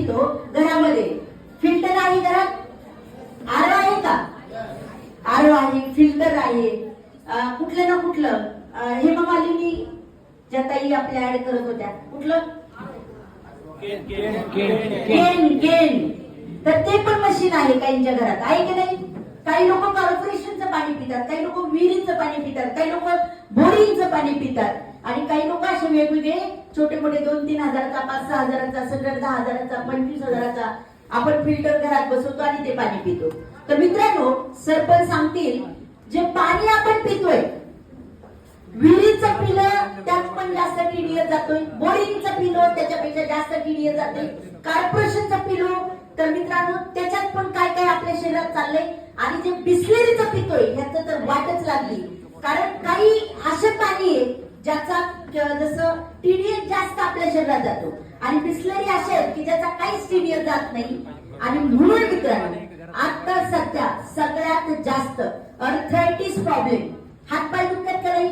पितो घरामध्ये, फिल्टर आहे घरात? आरो आहे का? आरो आहे, फिल्टर आहे, कुठलं ना कुठलं हेमा मालिनी ज्या ताई आपल्या ऍड करत होत्या, कुठलं केन, तर ते पण मशीन आहे काहींच्या घरात, आहे की नाही? काही लोक कॉर्पोरेशनचं पाणी पितात, काही लोक विहिरीचं पाणी पितात, काही लोक बोरिंगचं पाणी पितात, आणि काही लोक असे वेगवेगळे छोटे मोठे 2-3 हजाराचा, 5-6 हजाराचा, सगळं 10 हजाराचा, 25 हजाराचा आपण फिल्टर घरात बसवतो आणि ते पाणी पितो. तर मित्रांनो, सरपंच सांगतील जे पाणी आपण पितोय, विहिरीचं पिलं त्यात पण जास्त टीडीएस जातोय, बोरिंगचं पिलं त्याच्यापेक्षा जास्त टीडीएस जाते, कॉर्पोरेशनचं पिलो तर मित्रांनो त्याच्यात पण काय काय आपल्या शरीरात चाललंय, आणि जे बिस्लेरीचं पितोय ह्याचं तर वाटच लागली. कारण काही असं पाणी आहे ज्याचा जसं टीडीएस जास्त आपल्या शरीरात जातो, आणि बिस्लेरी अशा आहेत की ज्याचा काहीच टीडीएस जात नाही. आणि म्हणून मित्रांनो आता सध्या सगळ्यात जास्त अर्थरायटिस प्रॉब्लेम, हातपाय दुखतात का नाही?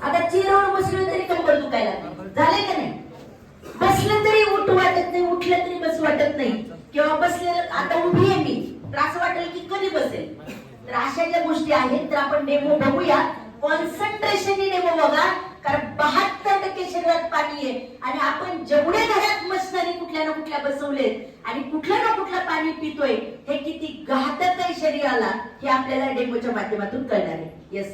आता चेअरवर बसलं तरी कंबर दुखायला झाले का नाही? बसलं तरी उठू वाटत नाही, उठलं तरी बस वाटत नाही, किंवा बसलेलं आता उभी आहे मी तर असं वाटेल की कधी बसेल. तर अशा ज्या गोष्टी आहेत तर आपण डेमो बघूया, कॉन्सन्ट्रेशनने डेमो बघा, कारण 72% शरीरात पाणी आहे, आणि आपण जेवढे घरात मशनरी कुठल्या ना कुठल्या बसवलेत आणि कुठलं ना कुठलं पाणी पितोय हे किती घातक आहे शरीराला हे आपल्याला डेमोच्या माध्यमातून कळणार आहे. येस.